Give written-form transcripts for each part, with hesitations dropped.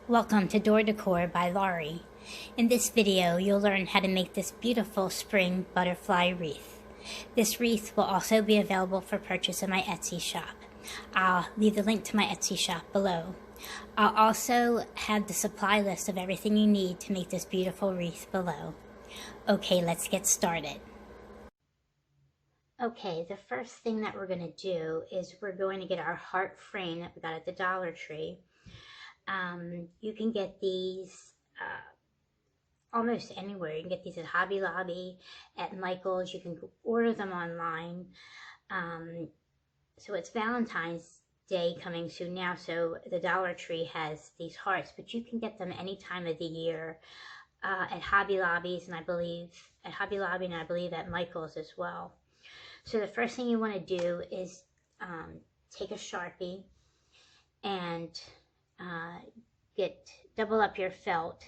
Welcome to Door Decor by Laurie. In this video, you'll learn how to make this beautiful spring butterfly wreath. This wreath will also be available for purchase in my Etsy shop. I'll leave the link to my Etsy shop below. I'll also have the supply list of everything you need to make this beautiful wreath below. Okay, let's get started. Okay, the first thing that we're going to do is we're going to get our heart frame that we got at the Dollar Tree. You can get these almost anywhere. You can get these at Hobby Lobby, at Michael's. You can order them online. So it's Valentine's Day coming soon now, so the Dollar Tree has these hearts, but you can get them any time of the year at Hobby Lobbies, and I believe at Michael's as well. So the first thing you want to do is take a Sharpie and double up your felt,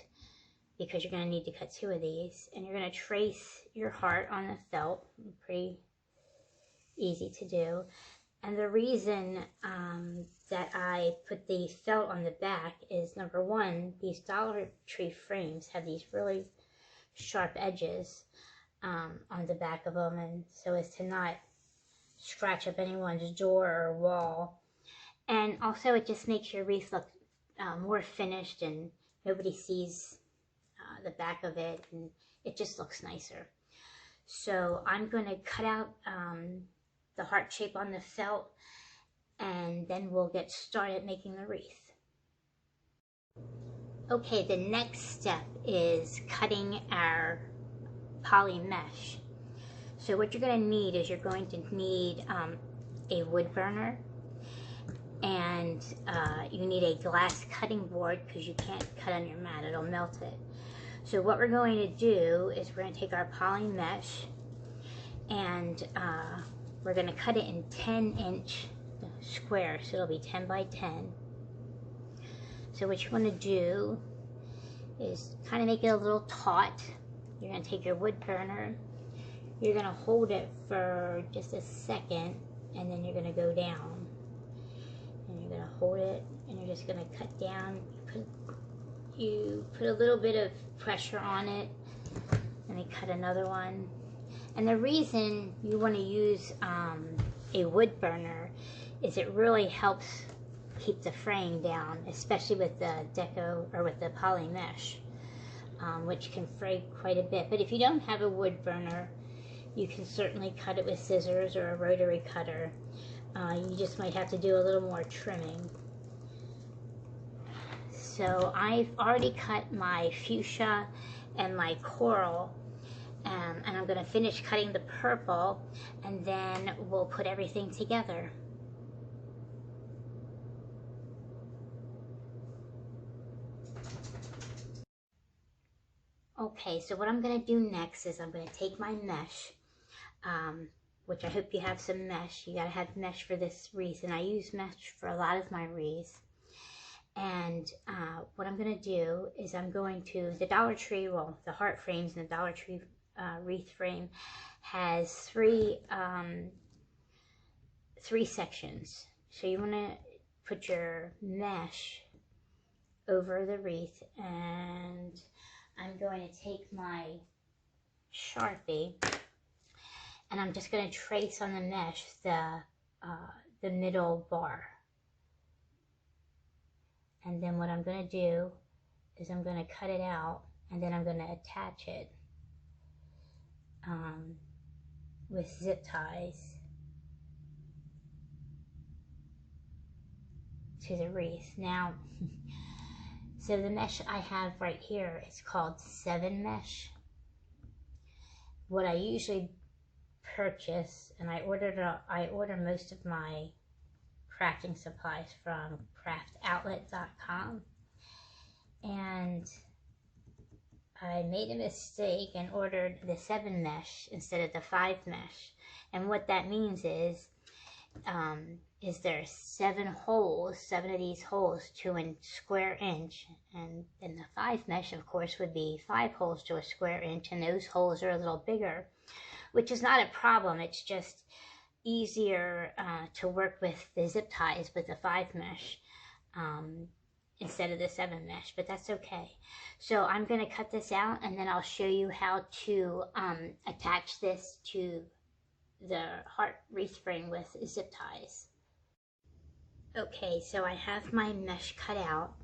because you're going to need to cut 2 of these, and you're going to trace your heart on the felt. Pretty easy to do. And the reason that I put the felt on the back is, number one, these Dollar Tree frames have these really sharp edges on the back of them, and so as to not scratch up anyone's door or wall. And also it just makes your wreath look more finished, and nobody sees the back of it, and it just looks nicer. So I'm going to cut out the heart shape on the felt, and then we'll get started making the wreath. Okay, the next step is cutting our poly mesh. So what you're going to need is you're going to need a wood burner, and you need a glass cutting board, because you can't cut on your mat, it'll melt it. So what we're going to do is we're going to take our poly mesh, and we're going to cut it in 10-inch squares, so it'll be 10 by 10. So what you want to do is kind of make it a little taut. You're going to take your wood burner, you're going to hold it for just a second, and then you're going to go down. And you're going to hold it, and you're just going to cut down. You put a little bit of pressure on it, and then cut another one. And the reason you want to use a wood burner is it really helps keep the fraying down, especially with the deco or with the poly mesh, which can fray quite a bit. But if you don't have a wood burner, you can certainly cut it with scissors or a rotary cutter. You just might have to do a little more trimming. So I've already cut my fuchsia and my coral, and I'm going to finish cutting the purple, and then we'll put everything together. Okay, so what I'm going to do next is I'm going to take my mesh, which I hope you have some mesh. You got to have mesh for this wreath, and I use mesh for a lot of my wreaths. And what I'm going to do is I'm going to, the Dollar Tree, well, the heart frames in the Dollar Tree wreath frame has three sections. So you want to put your mesh over the wreath, and I'm going to take my Sharpie, and I'm just going to trace on the mesh the middle bar. And then what I'm going to do is I'm going to cut it out, and then I'm going to attach it with zip ties to the wreath. Now, so the mesh I have right here is called 7 mesh. What I usually purchase, and I order most of my crafting supplies from craftoutlet.com, and I made a mistake and ordered the 7 mesh instead of the 5 mesh. And what that means is there are 7 holes, 7 of these holes to a square inch, and then the 5 mesh, of course, would be 5 holes to a square inch, and those holes are a little bigger, which is not a problem. It's just easier to work with the zip ties with the 5 mesh. instead of the 7 mesh, but that's okay. So I'm going to cut this out, and then I'll show you how to attach this to the heart wreath frame with zip ties. Okay, so I have my mesh cut out,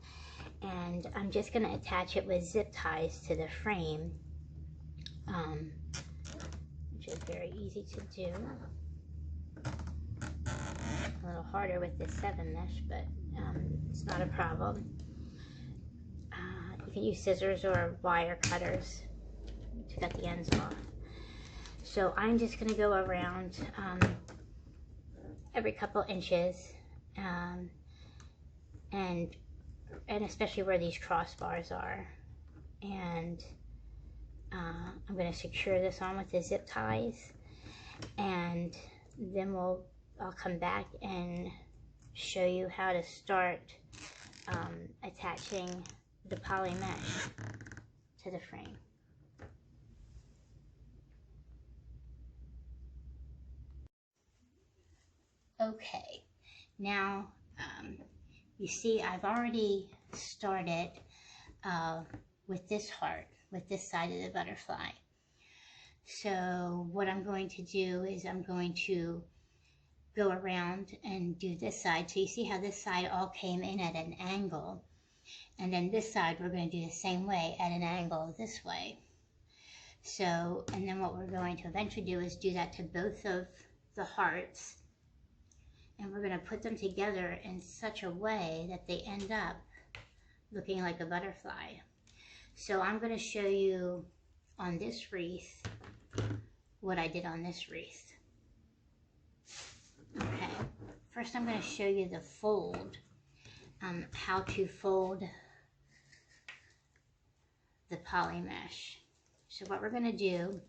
and I'm just going to attach it with zip ties to the frame, which is very easy to do. A little harder with this 7 mesh, but it's not a problem. You can use scissors or wire cutters to cut the ends off. So I'm just going to go around every couple inches, and especially where these crossbars are, and I'm going to secure this on with the zip ties, and then I'll come back and show you how to start attaching the poly mesh to the frame. Okay, now you see I've already started with this heart, with this side of the butterfly. So what I'm going to do is I'm going to go around and do this side. So you see how this side all came in at an angle, and then this side we're going to do the same way at an angle this way. So, and then what we're going to eventually do is do that to both of the hearts, and we're going to put them together in such a way that they end up looking like a butterfly. So I'm going to show you on this wreath what I did on this wreath. Okay, first I'm going to show you the fold, how to fold the poly mesh. So what we're going to do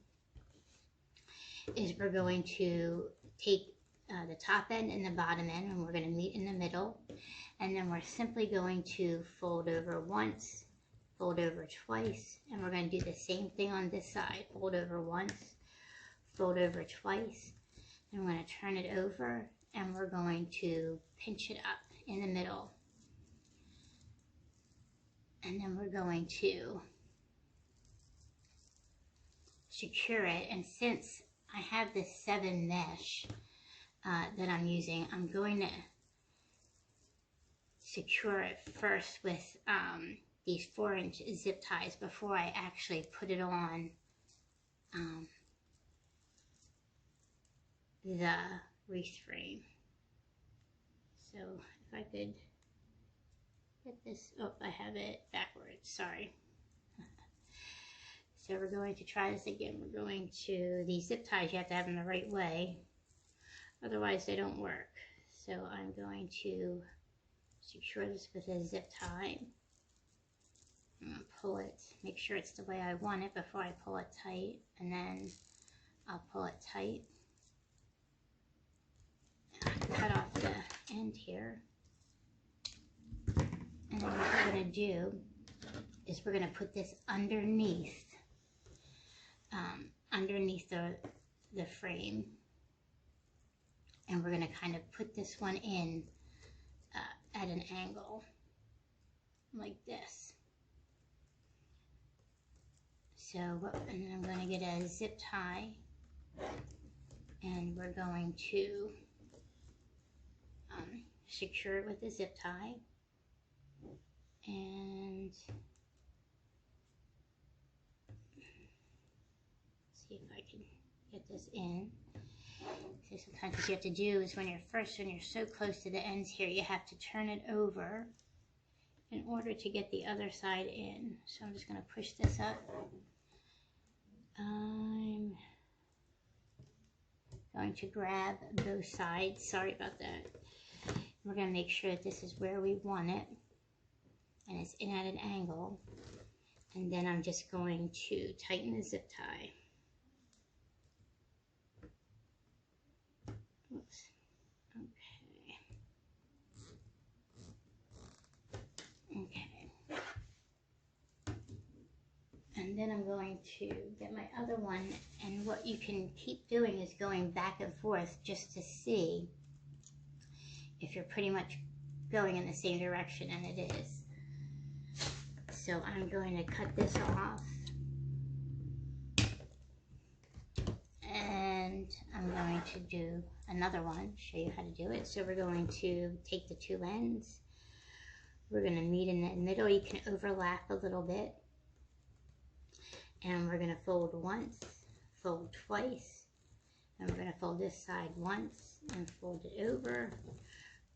is we're going to take the top end and the bottom end, and we're going to meet in the middle, and then we're simply going to fold over once, fold over twice, and we're going to do the same thing on this side. Fold over once, fold over twice, and we're going to turn it over, and we're going to pinch it up in the middle, and then we're going to secure it. And since I have this 7 mesh that I'm using, I'm going to secure it first with these 4-inch zip ties before I actually put it on the wreath frame. So if I could get this, oh, I have it backwards, sorry. So we're going to try this again. We're going to, these zip ties you have to have them the right way, otherwise they don't work. So I'm going to secure this with a zip tie. I'm going to pull it, make sure it's the way I want it before I pull it tight, and then I'll pull it tight. Cut off the end here. And then what we're going to do is we're going to put this underneath the frame, and we're going to kind of put this one in at an angle like this. So, and then I'm going to get a zip tie, and we're going to secure it with a zip tie, and see if I can get this in. So sometimes what you have to do is when you're so close to the ends here, you have to turn it over in order to get the other side in. So I'm just going to push this up. I'm going to grab both sides. Sorry about that. We're going to make sure that this is where we want it, and it's in at an angle. And then I'm just going to tighten the zip tie. Oops. Okay. And then I'm going to get my other one, and what you can keep doing is going back and forth just to see if you're pretty much going in the same direction, and it is. So I'm going to cut this off. And I'm going to do another one, show you how to do it. So we're going to take the two ends. We're going to meet in the middle. You can overlap a little bit. And we're going to fold once, fold twice. And we're going to fold this side once and fold it over.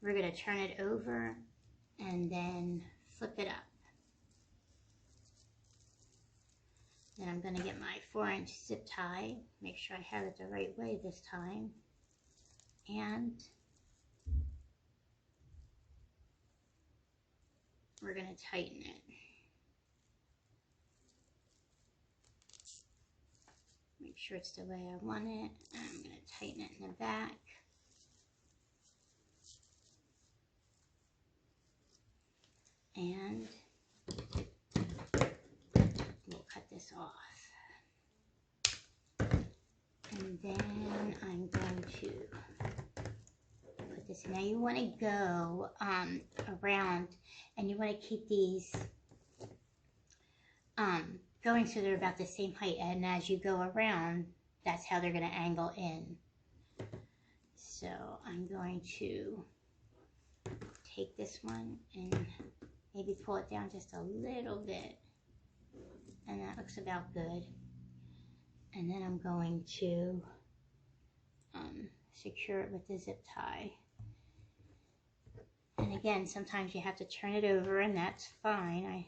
We're going to turn it over and then flip it up. Then I'm going to get my 4-inch zip tie, make sure I have it the right way this time, and we're going to tighten it. Make sure it's the way I want it, and I'm going to tighten it in the back. And we'll cut this off. And then I'm going to put this in. Now you want to go around, and you want to keep these going so they're about the same height. And as you go around, that's how they're going to angle in. So I'm going to take this one and maybe pull it down just a little bit. And that looks about good. And then I'm going to secure it with the zip tie. And again, sometimes you have to turn it over, and that's fine. I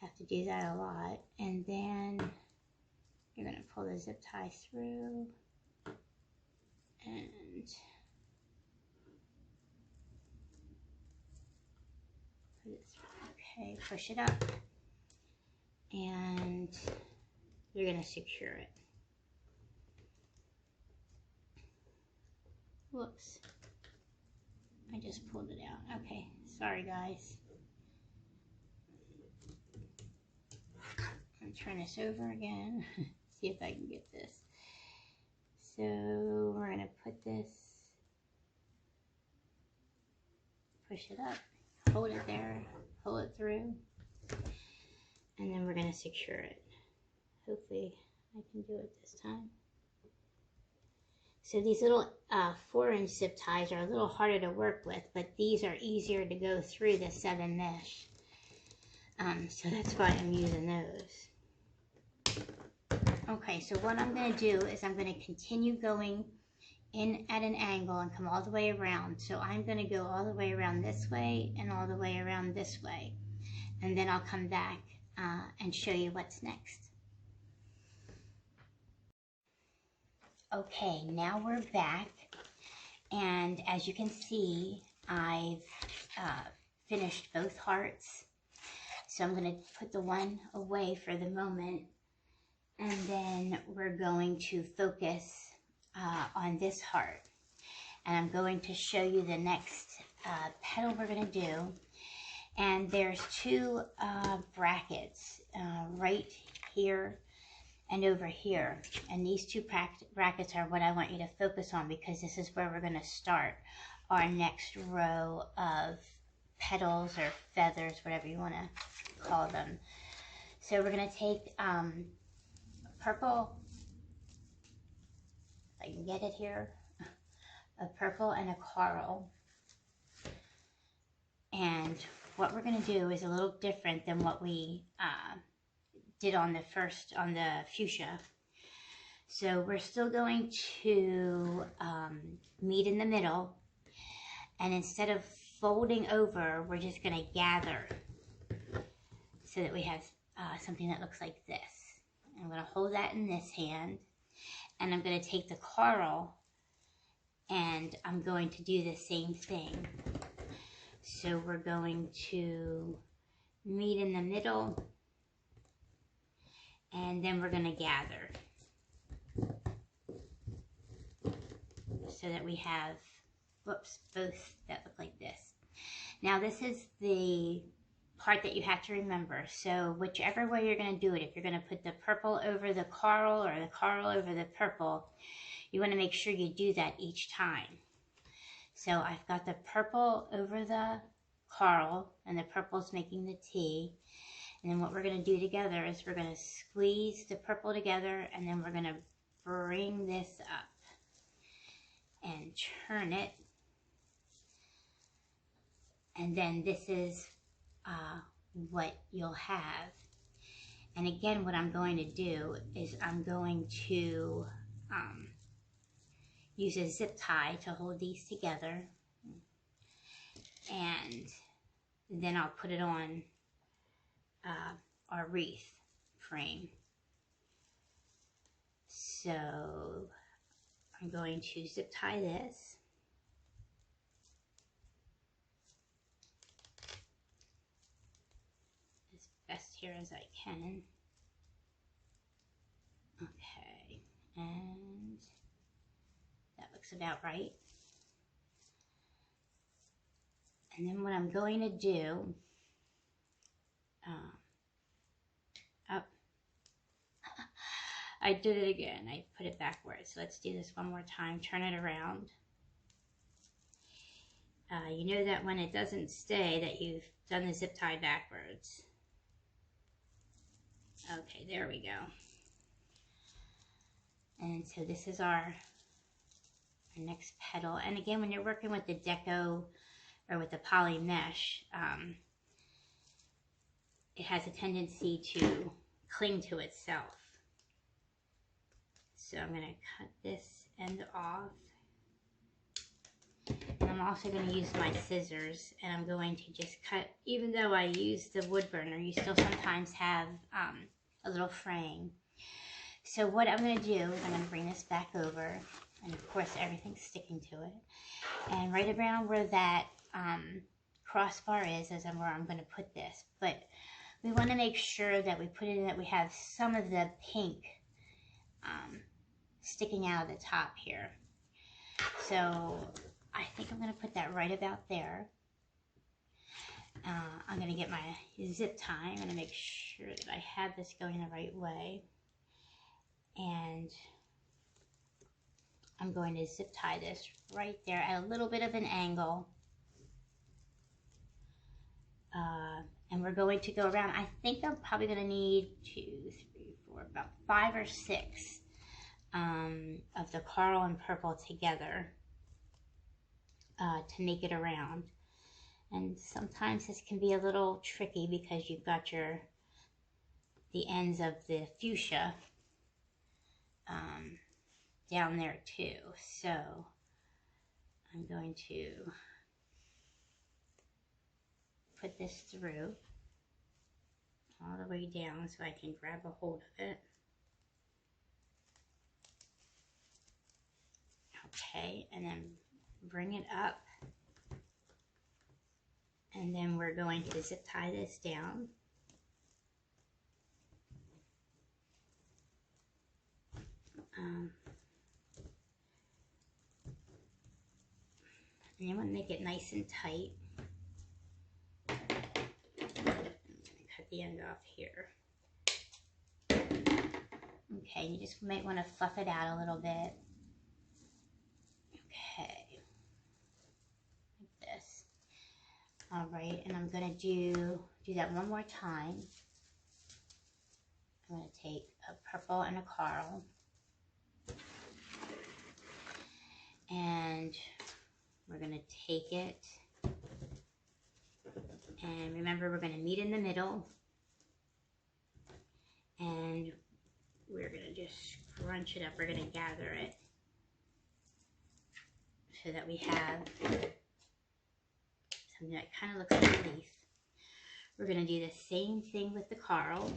have to do that a lot. And then you're going to pull the zip tie through. And put it through. Okay, push it up. And you're going to secure it. Whoops. I just pulled it out. Okay, sorry guys. I'm turn this over again. See if I can get this. So we're going to put this, push it up, hold it there, pull it through, and then we're going to secure it. Hopefully I can do it this time. So these little 4-inch zip ties are a little harder to work with, but these are easier to go through the 7 mesh. So that's why I'm using those. Okay, so what I'm going to do is I'm going to continue going in at an angle and come all the way around. So I'm going to go all the way around this way and all the way around this way. And then I'll come back and show you what's next. Okay, now we're back, and as you can see, I've finished both hearts. So I'm going to put the one away for the moment, and then we're going to focus on this heart. And I'm going to show you the next petal we're going to do. And there's two brackets right here and over here, and these two brackets are what I want you to focus on, because this is where we're going to start our next row of petals or feathers, whatever you want to call them. So we're going to take purple, if I can get it here, a purple and a coral. And what we're going to do is a little different than what we did on the fuchsia. So we're still going to meet in the middle, and instead of folding over, we're just going to gather so that we have something that looks like this. I'm going to hold that in this hand, and I'm going to take the coral and I'm going to do the same thing. So we're going to meet in the middle, and then we're going to gather so that we have, whoops, both that look like this. Now this is the part that you have to remember. So whichever way you're going to do it, if you're going to put the purple over the coral or the coral over the purple, you want to make sure you do that each time. So I've got the purple over the coral, and the purple's making the tea. And then what we're going to do together is we're going to squeeze the purple together, and then we're going to bring this up and turn it. And then this is what you'll have. And again, what I'm going to do is I'm going to use a zip tie to hold these together. And then I'll put it on our wreath frame. So I'm going to zip tie this. As best here as I can. Okay, and that looks about right. And then what I'm going to do, I did it again. I put it backwards. So let's do this one more time. Turn it around. You know that when it doesn't stay, that you've done the zip tie backwards. Okay, there we go. And so this is our next petal. And again, when you're working with the deco or with the poly mesh, it has a tendency to cling to itself. So I'm going to cut this end off. And I'm also going to use my scissors, and I'm going to just cut, even though I use the wood burner, you still sometimes have a little fraying. So what I'm going to do is I'm going to bring this back over, and of course everything's sticking to it. And right around where that crossbar is where I'm going to put this. But we want to make sure that we put it in, that we have some of the pink sticking out of the top here. So I think I'm going to put that right about there. I'm going to get my zip tie. I'm going to make sure that I have this going the right way. And I'm going to zip tie this right there at a little bit of an angle. And we're going to go around. I think I'm probably going to need 2, 3, 4, about 5 or 6 of the coral and purple together to make it around. And sometimes this can be a little tricky because you've got the ends of the fuchsia down there too. So I'm going to put this through all the way down so I can grab a hold of it. Okay, and then bring it up. And then we're going to zip tie this down. And you want to make it nice and tight. I'm going to cut the end off here. Okay, you just might want to fluff it out a little bit. Okay, like this. All right, and I'm going to do that one more time. I'm going to take a purple and a coral. And we're going to take it. And remember, we're going to meet in the middle. And we're going to just scrunch it up. We're going to gather it so that we have something that kind of looks like a leaf. We're going to do the same thing with the coral.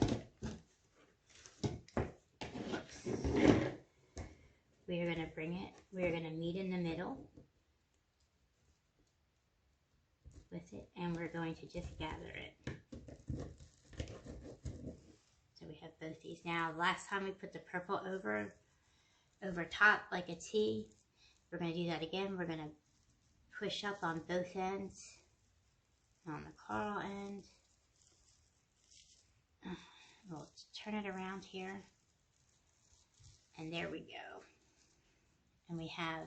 We are going to bring it, we are going to meet in the middle with it, and we're going to just gather it. So we have both these. Now, last time we put the purple over top like a T. We're going to do that again. We're going to push up on both ends, on the coral end. We'll turn it around here, and there we go. And we have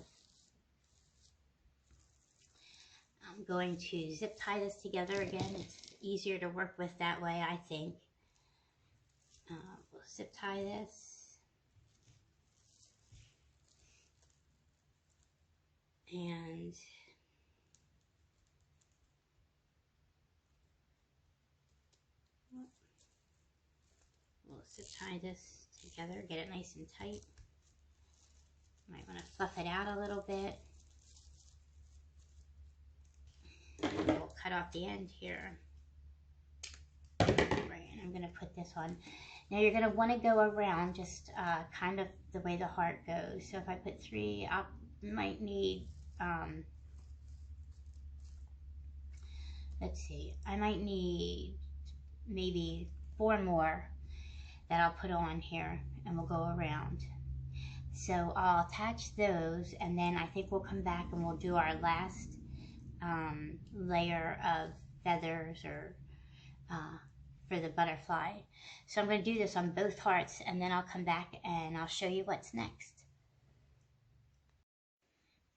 I'm going to zip tie this together again. It's easier to work with that way, I think. We'll zip tie this. And we'll zip tie this together, get it nice and tight. Might want to fluff it out a little bit. And we'll cut off the end here. Right, and I'm going to put this on. Now you're going to want to go around just kind of the way the heart goes. So if I put 3, I might need, let's see, I might need maybe 4 more that I'll put on here, and we'll go around. So I'll attach those, and then I think we'll come back and we'll do our last layer of feathers or for the butterfly. So I'm going to do this on both hearts, and then I'll come back and I'll show you what's next.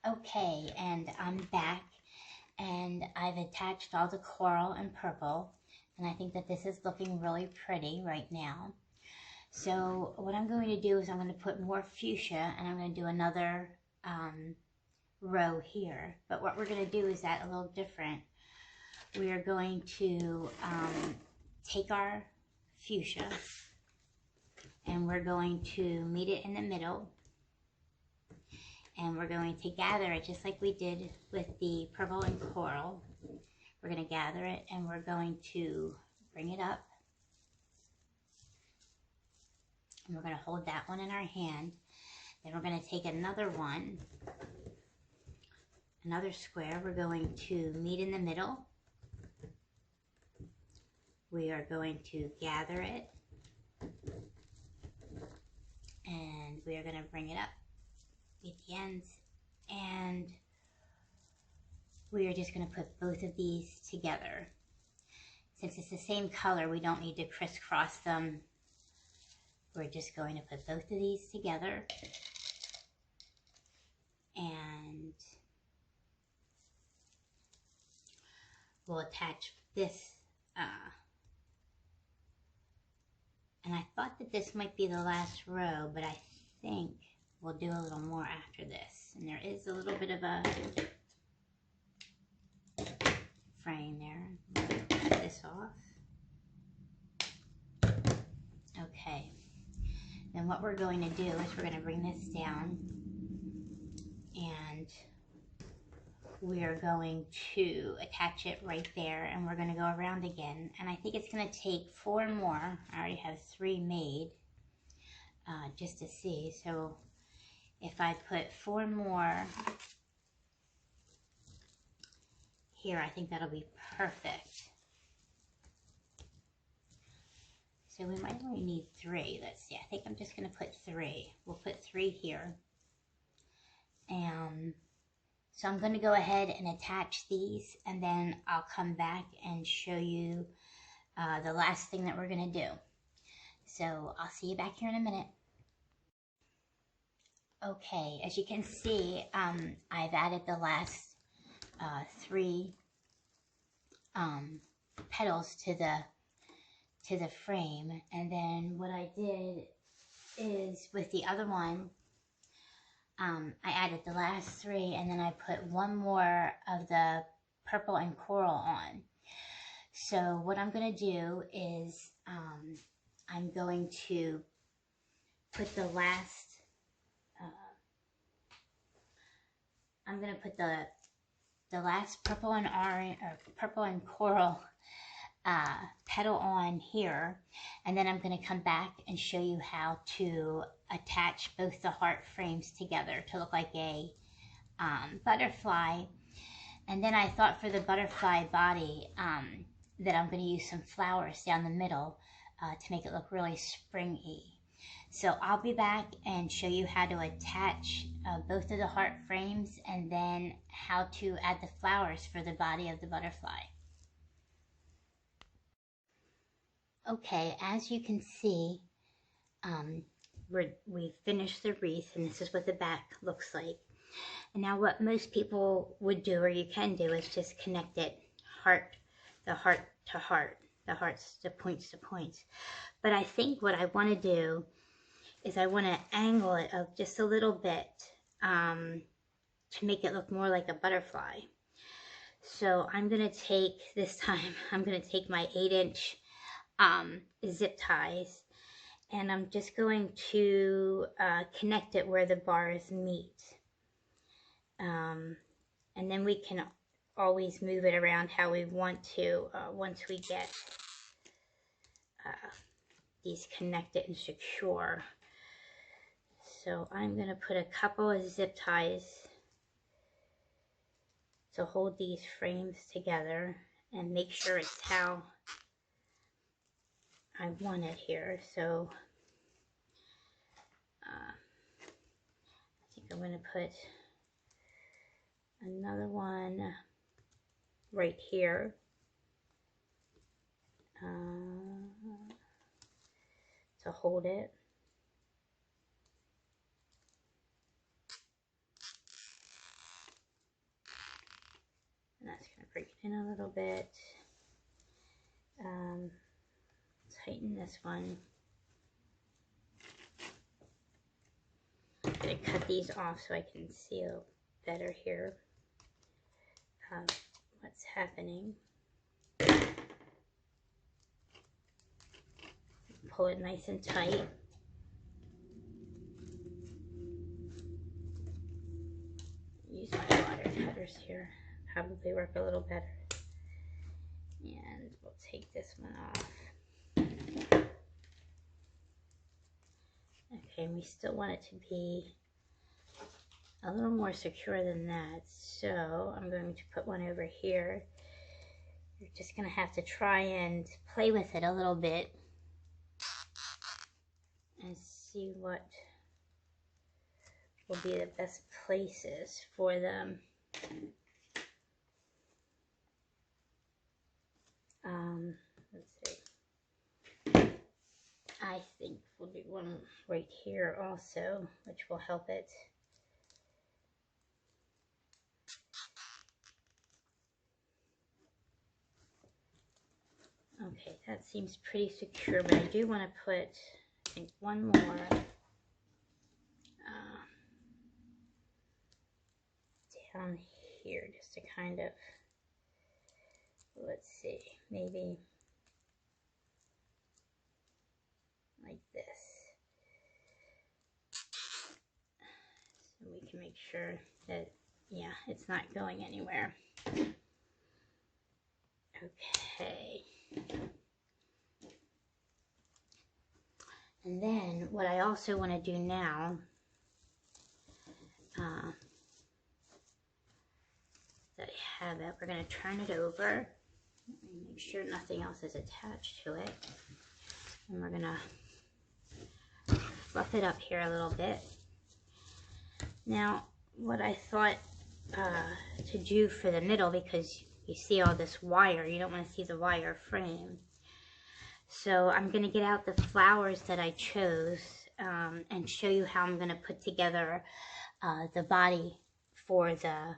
Okay, and I'm back, and I've attached all the coral and purple, and I think that this is looking really pretty right now. So what I'm going to do is I'm going to put more fuchsia, and I'm going to do another row here. But what we're going to do is that a little different. We are going to take our fuchsia, and we're going to meet it in the middle, and we're going to gather it just like we did with the purple and coral. We're going to gather it, and we're going to bring it up, and we're going to hold that one in our hand. Then we're going to take another one, another square. We're going to meet in the middle. We are going to gather it, and we are going to bring it up with the ends, and we are just going to put both of these together. Since it's the same color, we don't need to crisscross them. We're just going to put both of these together, and we'll attach this. And I thought that this might be the last row, but I think we'll do a little more after this. And there is a little bit of a frame there. Cut this off. Okay. Then what we're going to do is we're going to bring this down, and we're going to attach it right there, and we're going to go around again. And I think it's going to take 4 more. I already have 3 made just to see. So if I put 4 more here, I think that'll be perfect. So we might only need 3. Let's see. I think I'm just going to put 3. We'll put 3 here. And so I'm going to go ahead and attach these, and then I'll come back and show you the last thing that we're going to do. So I'll see you back here in a minute. Okay, as you can see, I've added the last 3 petals to the frame, and then what I did is with the other one, I added the last 3, and then I put 1 more of the purple and coral on. So what I'm going to do is I'm going to put the last, I'm going to put the last purple and orange, or purple and coral petal on here, and then I'm going to come back and show you how to attach both the heart frames together to look like a butterfly. And then I thought for the butterfly body that I'm going to use some flowers down the middle to make it look really springy. So I'll be back and show you how to attach both of the heart frames, and then how to add the flowers for the body of the butterfly. Okay, as you can see, we've finished the wreath, and this is what the back looks like. And now what most people would do, or you can do, is just connect it the heart to heart, the hearts to points to points. But I think what I want to do is I want to angle it up just a little bit to make it look more like a butterfly. So I'm going to take, this time, I'm going to take my 8-inch zip ties, and I'm just going to connect it where the bars meet. And then we can always move it around how we want to once we get these connected and secure. So I'm going to put a couple of zip ties to hold these frames together and make sure it's how I want it here. So I think I'm going to put another one right here. To hold it. And that's going to bring it in a little bit. Tighten this one. I'm going to cut these off so I can see a better here what's happening. Pull it nice and tight. Use my water cutters here. Probably work a little better. And we'll take this one off. Okay, and we still want it to be a little more secure than that. So I'm going to put one over here. You're just going to have to try and play with it a little bit and see what will be the best places for them. Let's see. I think we'll do one right here also, which will help it. Okay, that seems pretty secure, but I do want to put, I think, one more down here, just to kind of, let's see, maybe like this. So we can make sure that, yeah, it's not going anywhere. Okay. And then what I also want to do now, that I have it, we're going to turn it over and make sure nothing else is attached to it. And we're going to fluff it up here a little bit. Now, what I thought to do for the middle, because you see all this wire, you don't want to see the wire frame. So I'm going to get out the flowers that I chose and show you how I'm going to put together the body for the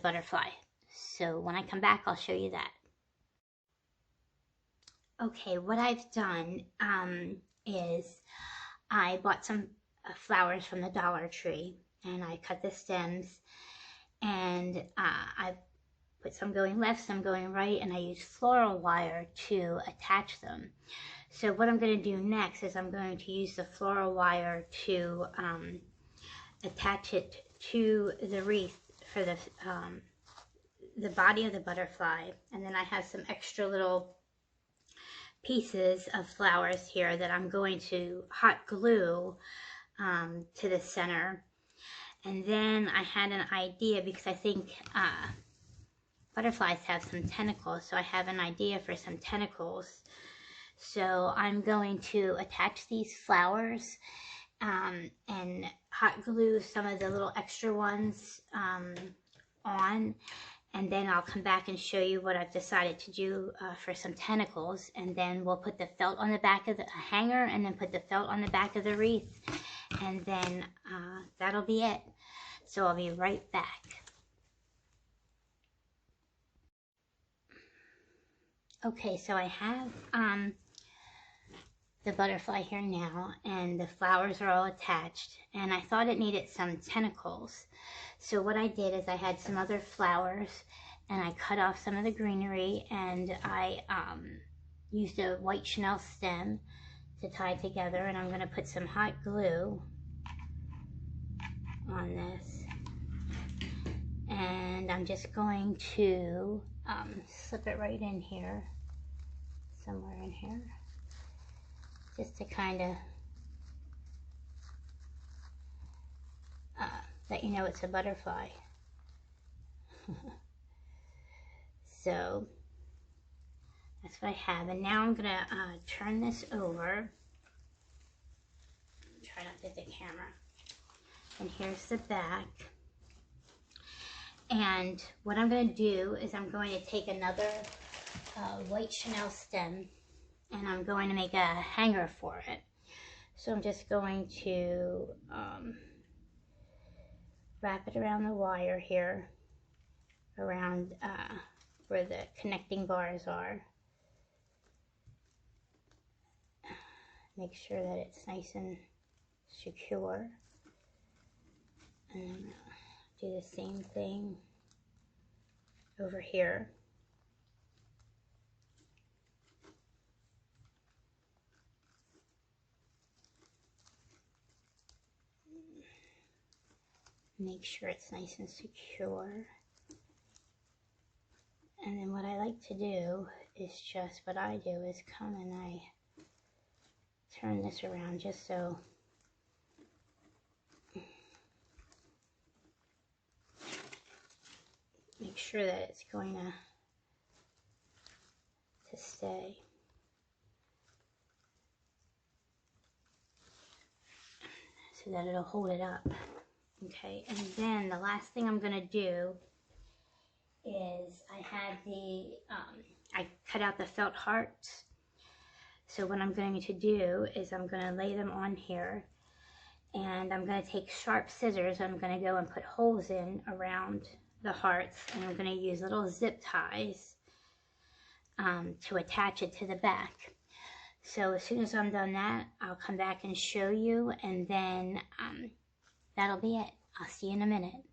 butterfly. So when I come back, I'll show you that. Okay, what I've done is I bought some flowers from the Dollar Tree, and I cut the stems, and I put some going left, some going right, and I use floral wire to attach them. So what I'm going to do next is I'm going to use the floral wire to attach it to the wreath for the body of the butterfly. And then I have some extra little pieces of flowers here that I'm going to hot glue to the center. And then I had an idea, because I think butterflies have some tentacles, so I have an idea for some tentacles. So I'm going to attach these flowers and hot glue some of the little extra ones on, and then I'll come back and show you what I've decided to do for some tentacles, and then we'll put the felt on the back of the hanger, and then put the felt on the back of the wreath, and then that'll be it. So I'll be right back. Okay, so I have the butterfly here now, and the flowers are all attached, and I thought it needed some tentacles. So what I did is I had some other flowers, and I cut off some of the greenery, and I used a white Chenille stem to tie together, and I'm going to put some hot glue on this, and I'm just going to slip it right in here, somewhere in here, just to kind of let you know it's a butterfly. So that's what I have, and now I'm gonna turn this over. Try not to hit the camera. And here's the back. And what I'm going to do is I'm going to take another white Chenille stem, and I'm going to make a hanger for it. So I'm just going to wrap it around the wire here, around where the connecting bars are. Make sure that it's nice and secure. And I'm going to do the same thing over here. Make sure it's nice and secure. And then what I like to do is just, what I do is come and I turn this around just so make sure that it's going to stay. So that it'll hold it up. Okay, and then the last thing I'm going to do is I had I cut out the felt hearts. So what I'm going to do is I'm going to lay them on here, and I'm going to take sharp scissors. I'm going to go and put holes in around the hearts, and I'm going to use little zip ties to attach it to the back. So as soon as I'm done that, I'll come back and show you, and then that'll be it. I'll see you in a minute.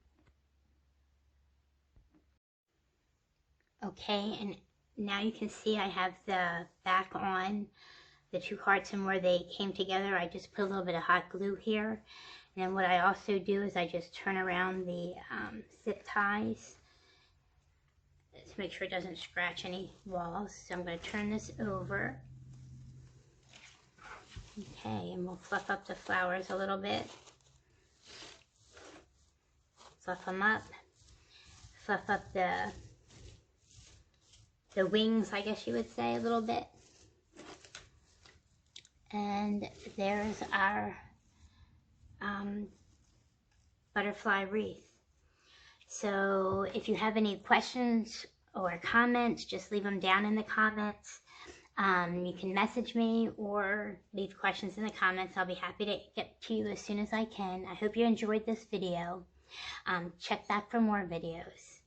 Okay, and now you can see I have the back on, the two hearts, and where they came together, I just put a little bit of hot glue here. And then what I also do is I just turn around the zip ties to make sure it doesn't scratch any walls. So I'm going to turn this over. Okay, and we'll fluff up the flowers a little bit. Fluff them up. Fluff up the wings, I guess you would say, a little bit. And there's our butterfly wreath. So if you have any questions or comments, just leave them down in the comments. You can message me or leave questions in the comments. I'll be happy to get to you as soon as I can. I hope you enjoyed this video. Check back for more videos.